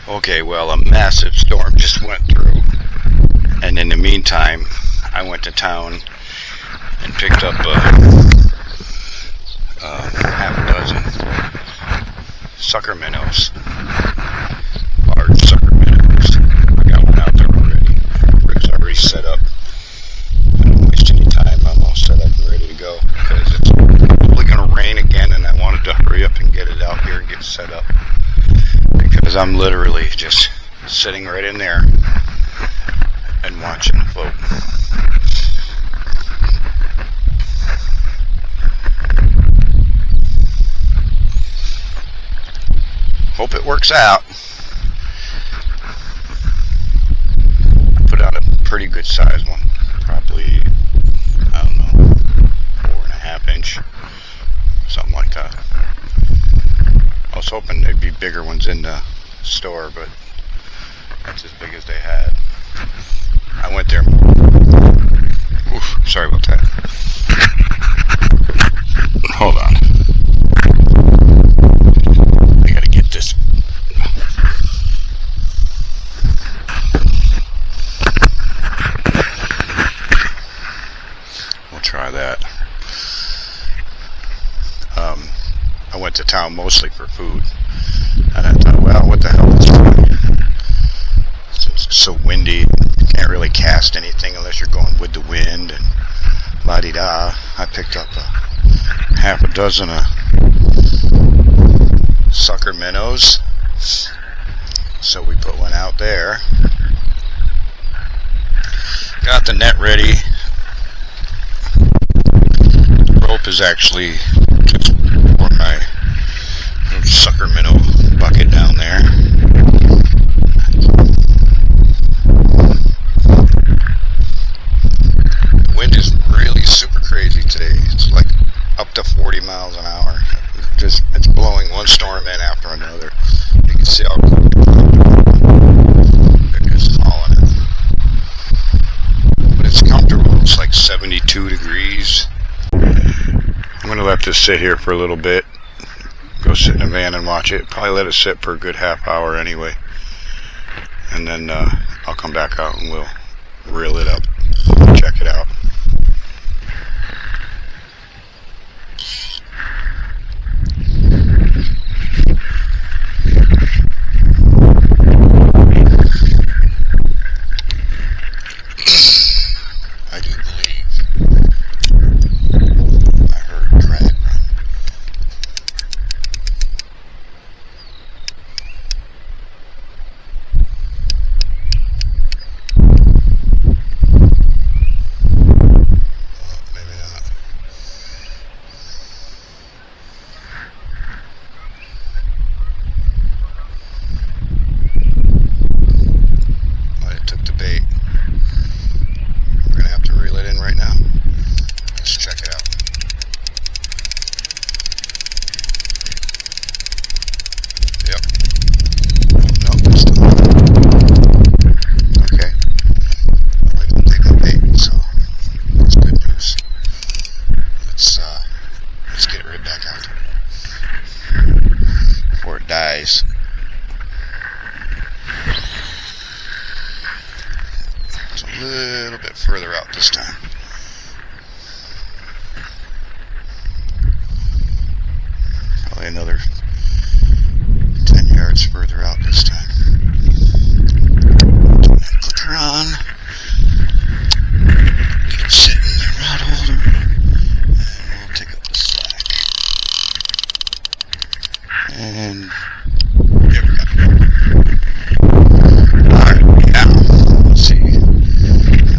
Okay, well, a massive storm just went through, and in the meantime, I went to town and picked up half a dozen sucker minnows, large sucker minnows. I got one out there already. It's already set up. I don't waste any time. I'm all set up and ready to go because it's probably going to rain again, and I wanted to hurry up and get it out here and get set up because I'm literally just sitting right in there and watching the float. Hope it works out. I put out a pretty good size one, probably, I don't know, 4.5 inch, something like that. I was hoping there'd be bigger ones in the store, but that's as big as they had. I went there. Oof, sorry about that. Hold on. I gotta get this. We'll try that. I went to town mostly for food, and I thought, well, what the hell is it's so windy. You can't really cast anything unless you're going with the wind and la-di-da. I picked up half a dozen of sucker minnows, so we put one out there. Got the net ready. The rope is actually just for my sucker minnow bucket down there. The wind is really super crazy today. It's like up to 40 miles an hour. It's blowing one storm in after another. You can see how they're just hauling it. But it's comfortable. It's like 72 degrees. I'm going to let this sit here for a little bit. Go sit in the van and watch it. Probably let it sit for a good half hour anyway. And then I'll come back out and we'll reel it up. Check it out. I do believe I heard drag run. Maybe not. Well, it took the bait. We're going to have to reel it in right now. Let's check it out. Yep. No, it's still on. Okay. Well, it didn't take the bait, so that's good news. Let's get it right back out before it dies. It's a little bit further out this time. Probably another 10 yards further out this time. Turn that clicker on. Get it sitting in the rod holder. And we'll take up the slack. And there we go. Alright, now, let's see. I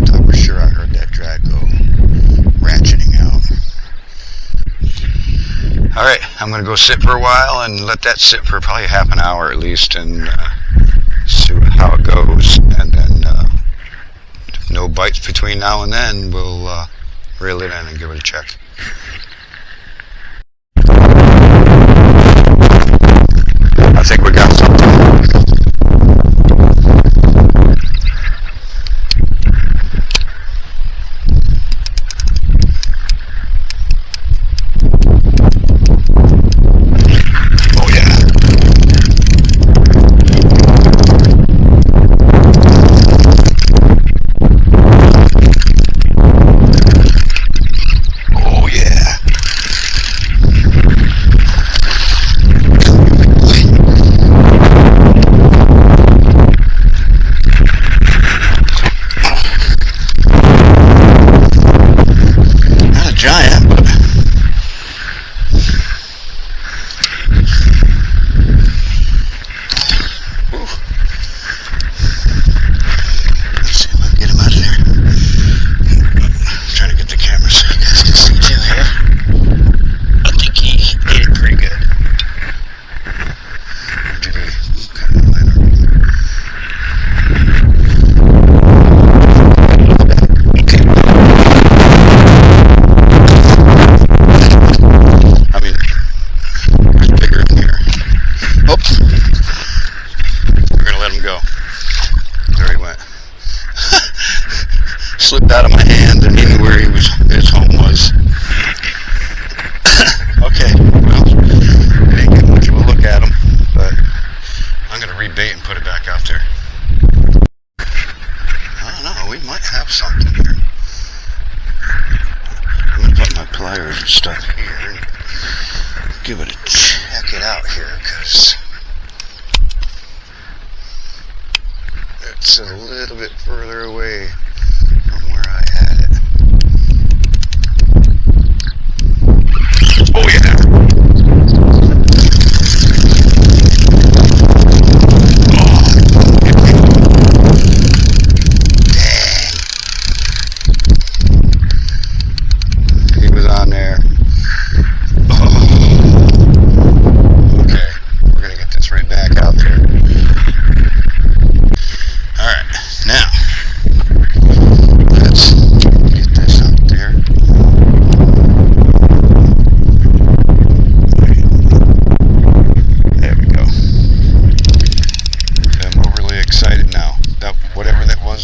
thought for sure I heard that drag go ratcheting out. Alright, I'm going to go sit for a while and let that sit for probably half an hour at least and see how it goes. And then, if no bites between now and then, we'll reel it in and give it a check. I think we got something. Oh, we're gonna let him go. There he went. Slipped out of my hand, and he knew where his home was. Okay, well, I didn't get much of a look at him, but I'm gonna rebait and put it back out there. I don't know, we might have something here. I'm gonna put my pliers and stuff here and give it a check it out here, because it's a little bit further away from where I had it. Oh yeah!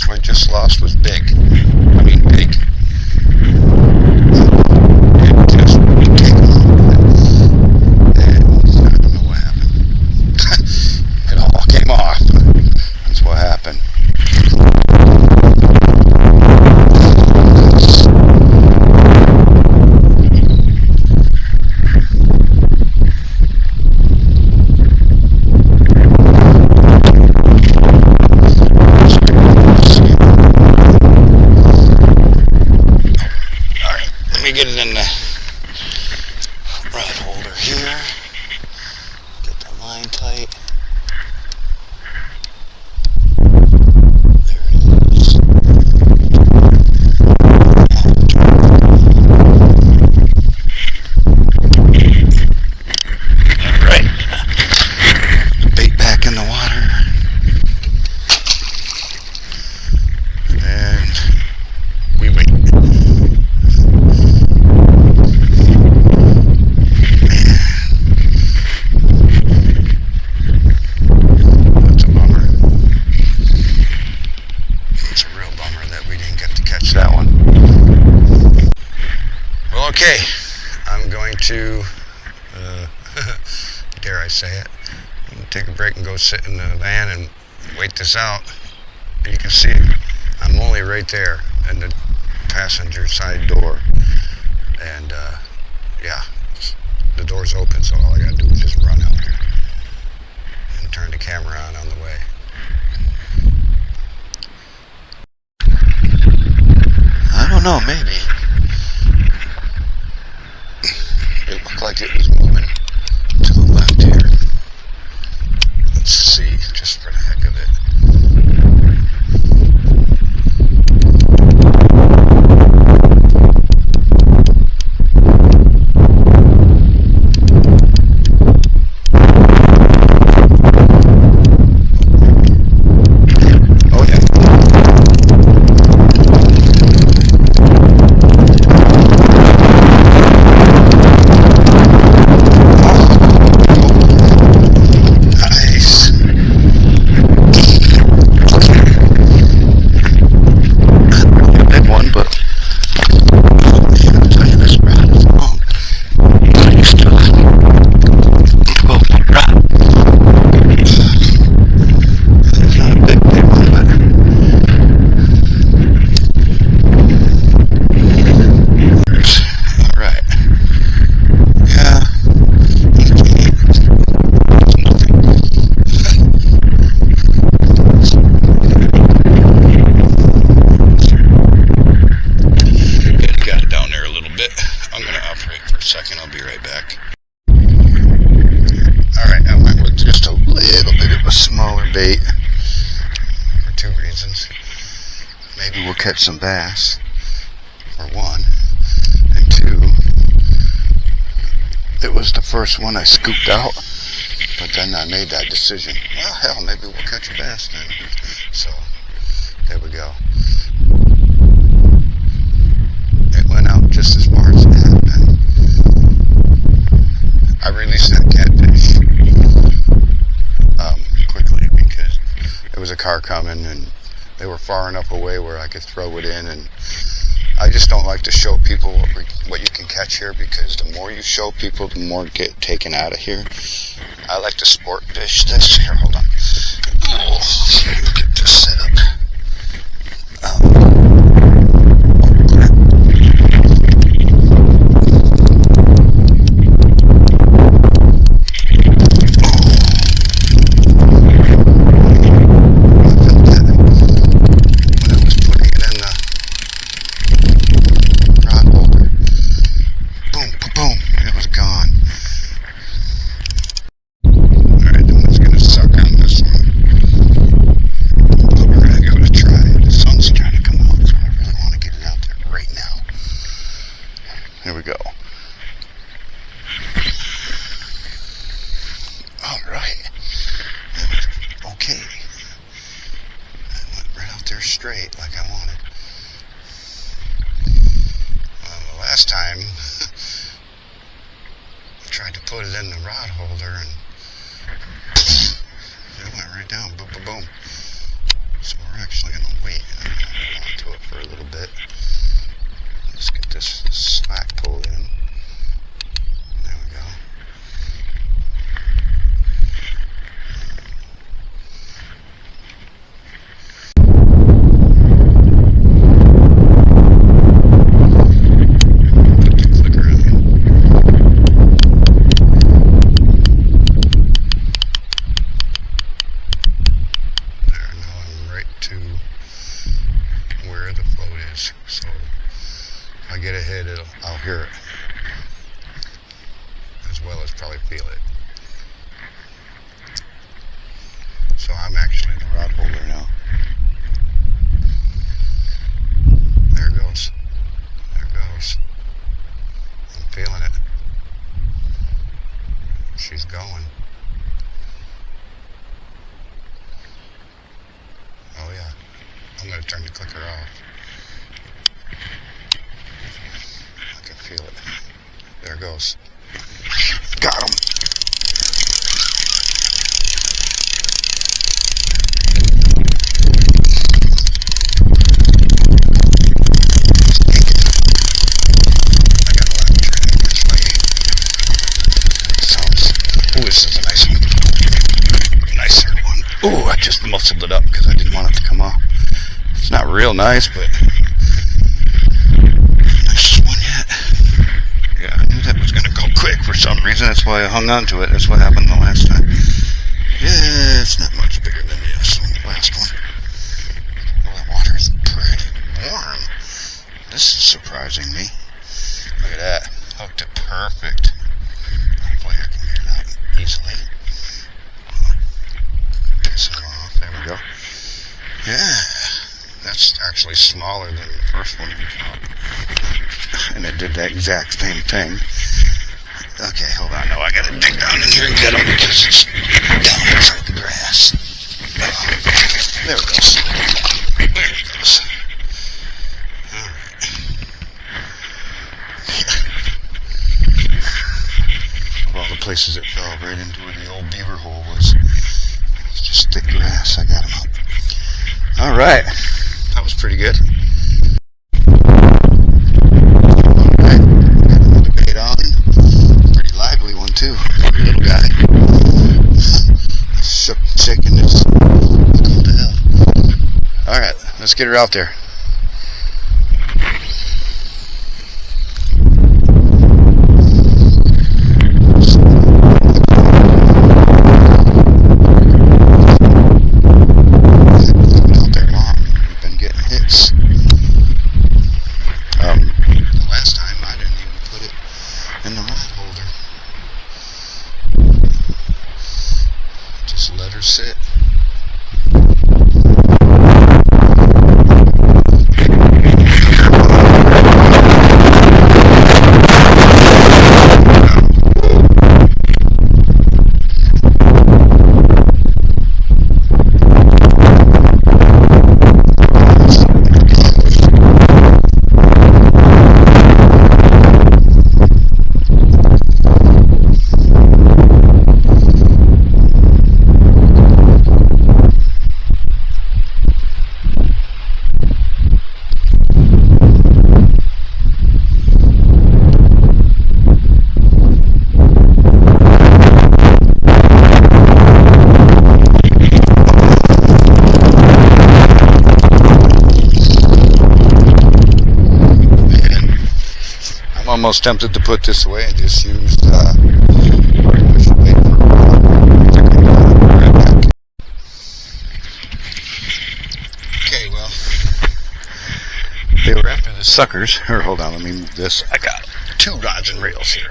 I just lost was big. I mean big. It just came off. And I don't know what happened. It all came off. That's what happened. Get it in the rod holder here. Get the line tight. There it is. Alright. The bait back in the water. And we wait. That one. Well, okay, I'm going to, dare I say it, I'm going to take a break and go sit in the van and wait this out. And you can see I'm only right there in the passenger side door. And, yeah, the door's open, so all I got to do is just run out and turn the camera on the way. I don't know, maybe. It looked like it was moving to the left here. Let's see, just for the heck of it. Second, I'll be right back. Alright, I went with just a little bit of a smaller bait for two reasons. Maybe we'll catch some bass, for one, and two, it was the first one I scooped out, but then I made that decision. Well, hell, maybe we'll catch a bass then. So, there we go. It went out just as far as it had been. I released that catfish. car coming, and they were far enough away where I could throw it in. And I just don't like to show people what you can catch here, because the more you show people, the more get taken out of here. I like to sport fish this. Here, hold on. Oh, get this set up. Here we go. Alright. Okay. I went right out there straight like I wanted. The last time I tried to put it in the rod holder and it went right down. Boom, boom, boom. So we're actually going to wait and hold on to it for a little bit. Let's get this slack pulled in. There we go. Put the clicker in. There, now I'm right to where the float is. So if I get ahead, I'll hear it, as well as probably feel it. So I'm actually the rod holder now. There it goes. There it goes. I'm feeling it. She's going. Oh yeah. I'm going to turn the clicker off. Feel it. There it goes. Got him. I got a lot of training this way. Sounds. Oh, this is a nice one. Nicer one. Oh, I just muscled it up because I didn't want it to come off. It's not real nice, but for some reason. That's why I hung on to it. That's what happened the last time. Yeah, it's not much bigger than the last one. Oh, the water is pretty warm. This is surprising me. Look at that. Hooked it perfect. Hopefully I can get it out easily. This is going off. There we go. Yeah. That's actually smaller than the first one we found. And it did that exact same thing. Okay, hold on. No, I gotta dig down in here and get them because it's down inside the grass. There it goes. There it goes. Alright. Of all the places it fell right into where the old beaver hole was. It's just thick grass. I got them up. Alright. That was pretty good. Too. Little guy. Shaking this. What the hell? Alright, let's get her out there. Out there long. We've been getting hits. The last time I didn't even put it in the rod holder. Just let her sit. almost tempted to put this away and just use artificial bait for a while. Right back. Okay, well, they were after the suckers. Or hold on, let me move this. I got 2 rods and reels here.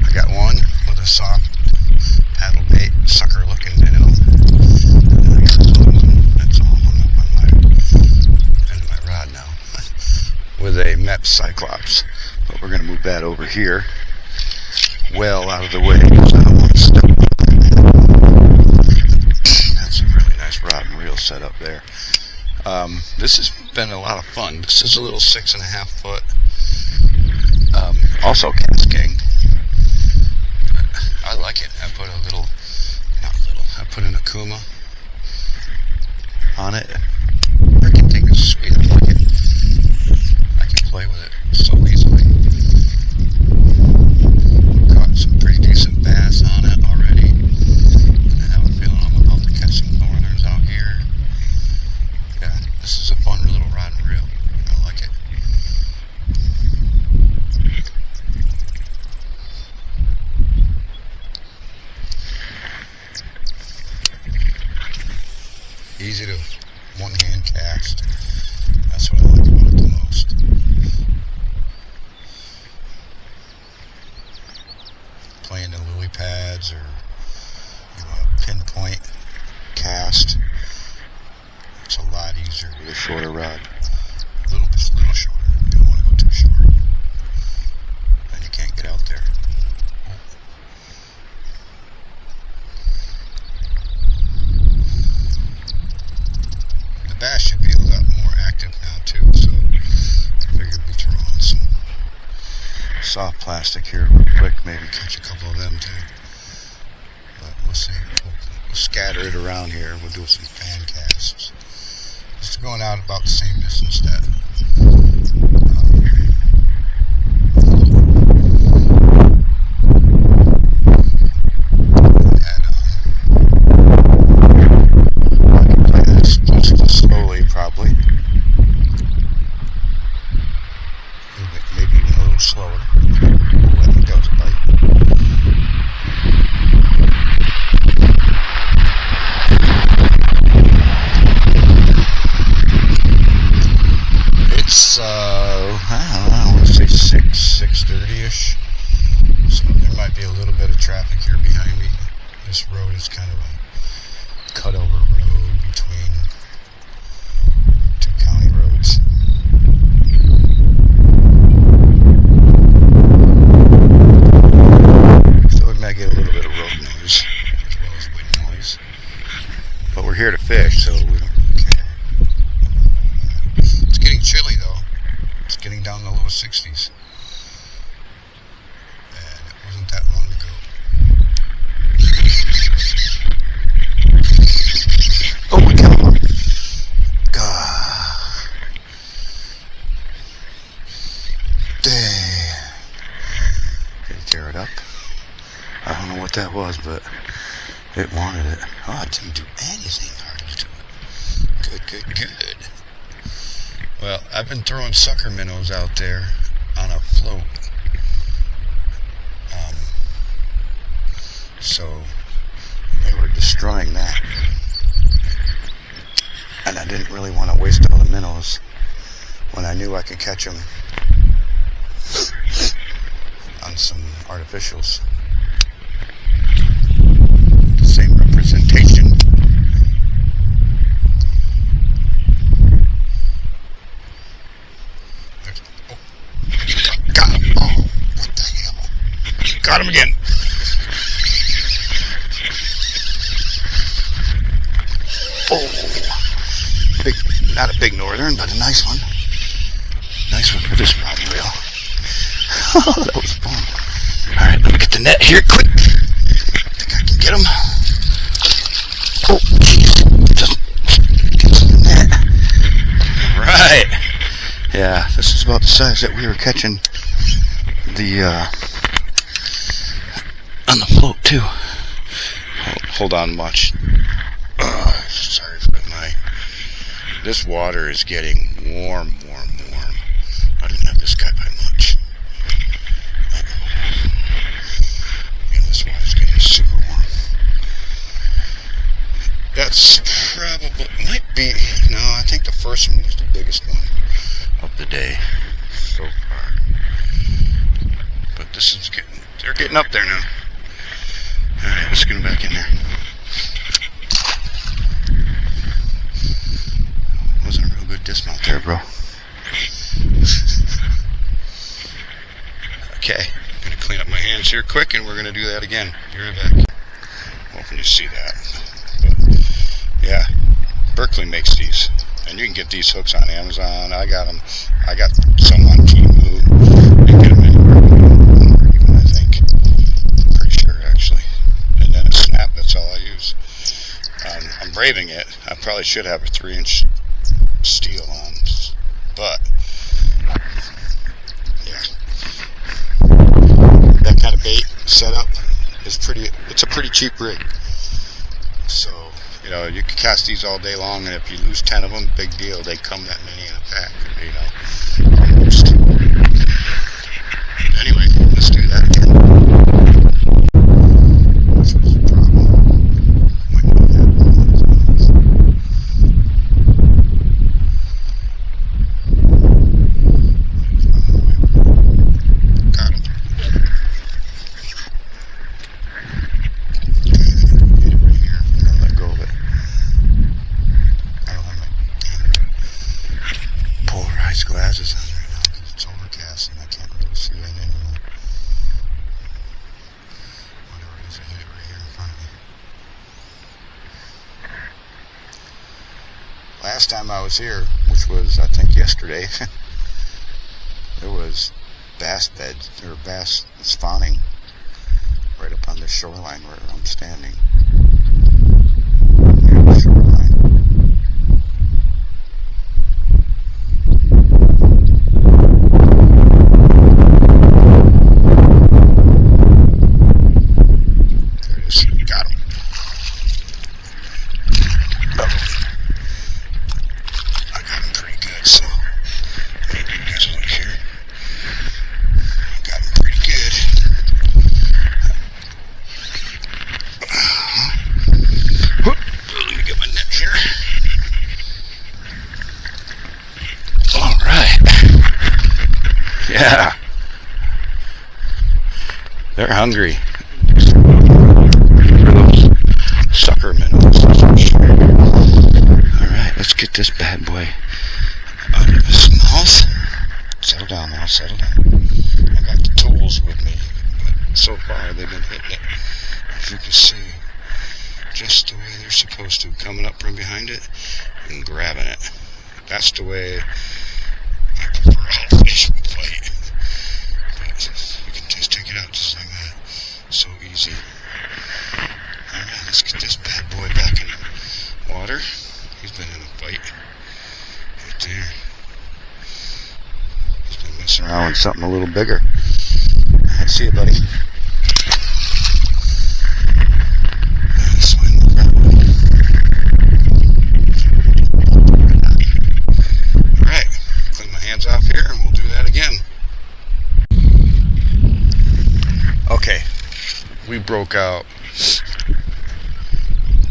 I got one with a soft paddle bait, sucker looking minnow. And I got another one that's all hung up on my rod now with a MEP Cyclops. But we're going to move that over here, well out of the way, because I don't want to step on that. That's a really nice rod and reel setup there. This has been a lot of fun. This is a little 6.5 foot, also casting. I like it. I put I put an Akuma on it. Freaking thing is sweet. I like it. I can play with it so easily. Caught some pretty decent bass on it already. And I have a feeling I'm about to catch some northerners out here. Yeah, this is a fun little rod and reel. I like it. Easy to one-hand cast. That's what I like about it the most. Playing the lily pads or a pinpoint cast. It's a lot easier with a shorter rod. A little shorter. You don't want to go too short. Then you can't get out there. The bass should be a lot more active now too, so I figured we'd throw on some soft plastic here real quick, maybe catch a couple of them too. But we'll see. We'll scatter it around here. We'll do some fan casts. Just going out about the same distance that I can play this just slowly, probably. Maybe even a little slower. I think that was a bite. It's I want to say 6:30ish. So there might be a little bit of traffic here behind me. This road is kind of a cutover road between 2 county roads. So we might get a little bit of road noise as well as wind noise. But we're here to fish, so we don't really care. It's getting chilly though. It's getting down in the low 60s. And it wasn't that long ago. Oh, come on. God. Dang. Did he tear it up? I don't know what that was, but it wanted it. Oh, it didn't do anything hardly to it. Good. Well, I've been throwing sucker minnows out there on a float. So they were destroying that. And I didn't really want to waste all the minnows when I knew I could catch them on some artificials. The same representation. Got him. Oh, what the hell? Got him again. Oh, not a big northern, but a nice one. Nice one for this rod and reel. Oh, that was fun. Alright, let me get the net here quick. I think I can get him. Oh, jeez. Just get to the net. Alright. Yeah, this is about the size that we were catching on the float too. Hold on, watch. Sorry for this water is getting warm. I didn't have this cut by much. That's probably, might be, no, I think the first one was the biggest one of the day so far. But this is they're getting up there now. Alright, let's get them back in there. Wasn't a real good dismount there, bro. Okay, I'm going to clean up my hands here quick, and we're going to do that again. Be right back. Hopefully you see that. But, yeah, Berkeley makes these, and you can get these hooks on Amazon. I got them. I got some on Temu. You can get them anywhere, even, I think. I'm pretty sure, actually. And then a snap, that's all I use. I'm braving it. I probably should have a 3-inch steel on, but yeah, that kind of bait setup is it's a pretty cheap rig. So, you know, you can cast these all day long, and if you lose 10 of them, big deal. They come that many in a pack, you know, almost. Anyway, let's do that again. This was the problem. Might need that one. Got him. Get it right here. I'm gonna let go of it. I don't have my polarized glasses on right now because it's overcast and I can't really see it anymore. Whatever it is, I hit it right here in front of me. Last time I was here, which was I think yesterday, there was bass beds or bass spawning right up on the shoreline where I'm standing. Near the shoreline. There it is. Got him. I got him pretty good, so maybe you guys will look here. Got him pretty good. Let me get my net here. Alright. Yeah. They're hungry for those sucker minnows. Alright, let's get this bad boy out of his mouth. Settle down now, settle down. I got the tools with me, but so far they've been hitting it, as you can see, just the way they're supposed to, coming up from behind it and grabbing it. That's the way I prefer all fish would fight. But you can just take it out just like that. So easy. Alright, let's get this bad boy back in the water. He's been in a fight. Right there. He's been messing around with something a little bigger. Alright, see you, buddy. Alright, clean my hands off here and we'll do that again. Okay, we broke out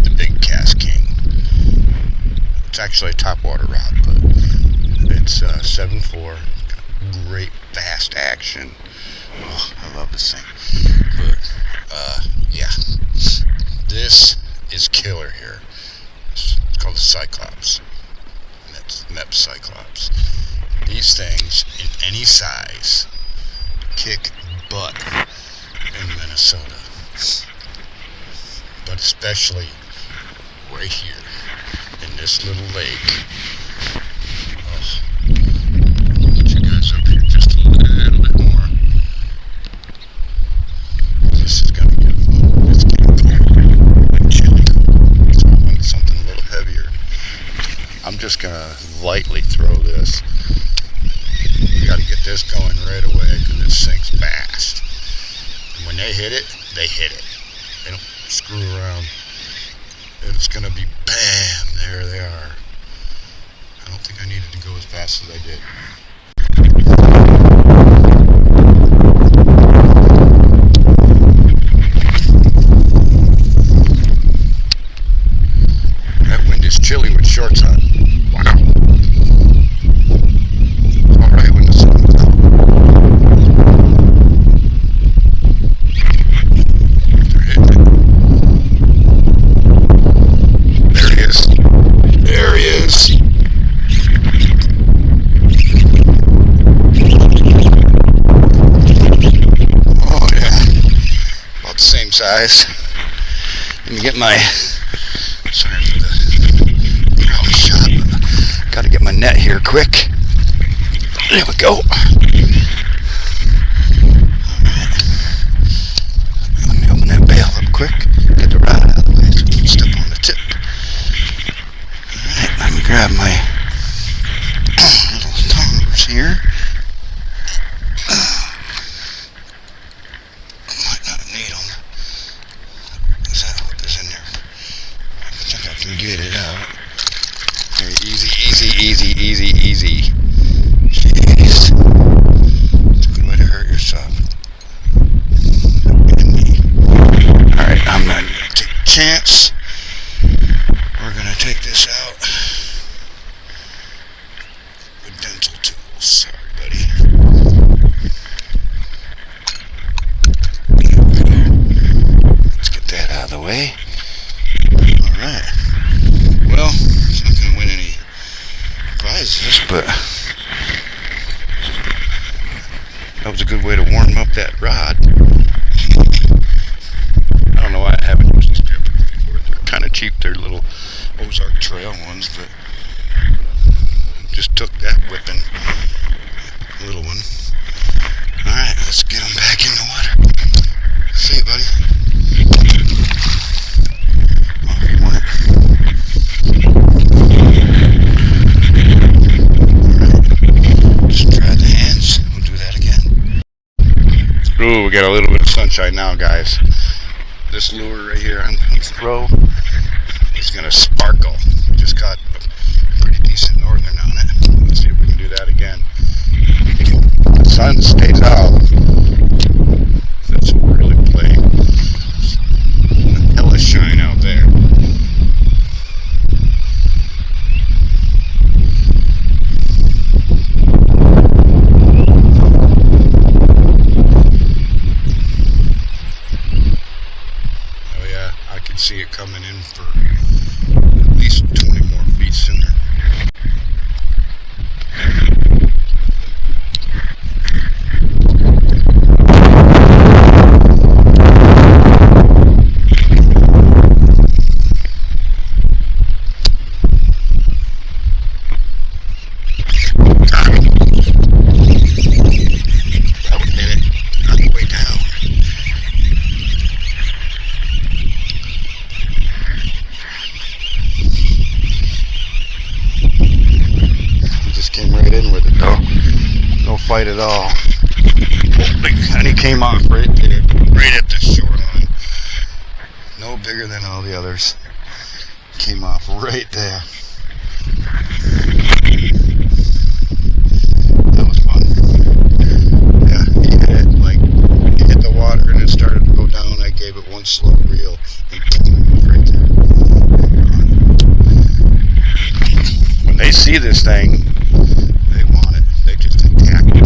the big Cast King. It's actually a topwater rod, but it's 7.4. Great fast action. Oh, I love this thing. But yeah, this is killer here. It's called the Cyclops. That's Mep Cyclops. These things in any size kick butt in Minnesota, but especially right here in this little lake. Oh, I'll get you guys up here just a little bit more. This is gonna get fun. It's getting cold, like chilly cold. So I want something a little heavier. I'm just gonna lightly throw this. We gotta get this going right away because it sinks fast. And when they hit it, they hit it. They don't screw around. It's gonna be bam, there they are. I don't think I needed to go as fast as I did. chilly with shorts on. Wow. Alright when the sun was out. They're hitting it. There he is. There he is. Oh yeah. About the same size. Let me get my, sorry for the wrong shot, but gotta get my net here quick. There we go. Alright. Let me open that bail up quick. Get the rod out of the way so I can step on the tip. Alright, let me grab my little tongs here. Might not need them. Is that what is in there? I think I can get it out. Very easy, easy, easy, easy, easy. Jeez. It's a good way to hurt yourself. Alright, I'm not gonna take a chance. We're gonna take this out with dental tools. Sorry, buddy. Let's get that out of the way. Alright. Well, it's not going to win any prizes, but that was a good way to warm up that rod. I don't know why I haven't used these grippers before. They're kind of cheap. They're little Ozark Trail ones, but just took that whipping. Little one. Alright, let's get them back in the water. See you, buddy. Off you went. Alright. Just try the hands. We'll do that again. Ooh, we got a little bit of sunshine now, guys. This lure right here I'm going to throw is going to sparkle. We just got a pretty decent northern on it. Let's see if we can do that again. The sun stays out. That's what we're really playing. Hella shine out there. Oh yeah, I can see it coming in for at least 20 more feet sooner. Fight at all. And he came off right there, right at the shoreline. No bigger than all the others. Came off right there. That was fun. Yeah, he hit the water and it started to go down. I gave it one slow reel and boom, it was right there. When they see this thing, they want it. They just attack it.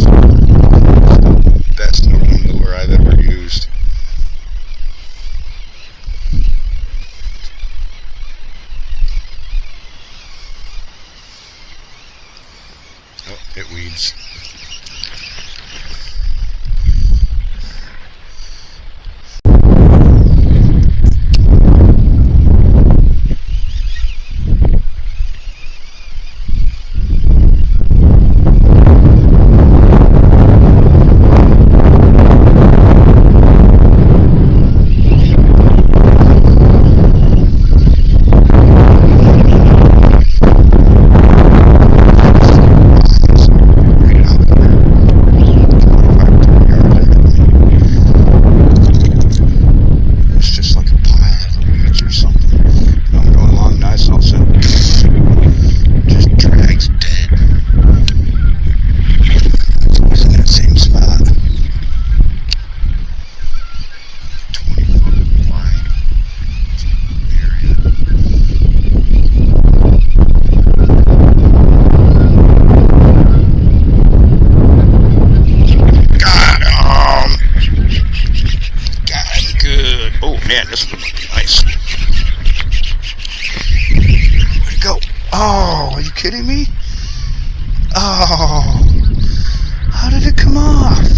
Best northern lure I've ever used. Oh, it weeds. Oh, are you kidding me? Oh, how did it come off?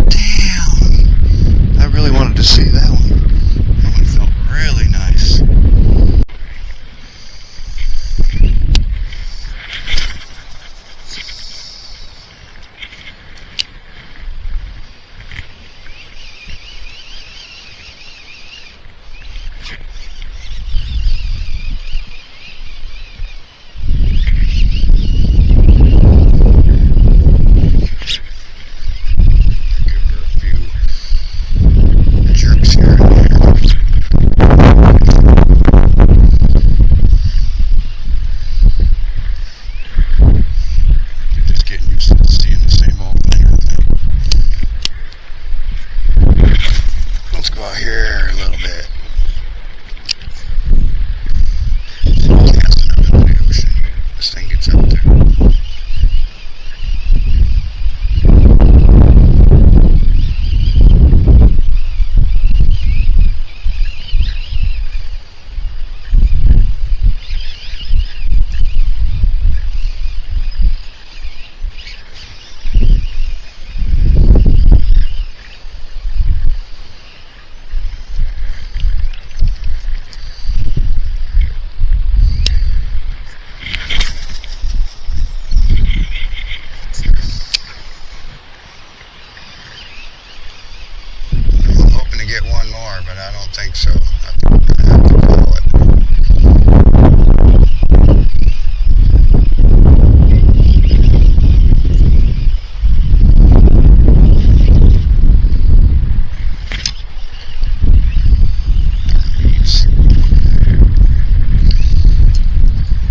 Damn. I really wanted to see that one. That one felt really nice. Let's go out here a little bit. Casting up into the ocean. This thing gets out there. To get one more, but I don't think so. I think I'm gonna have to call it.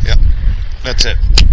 Yep, that's it.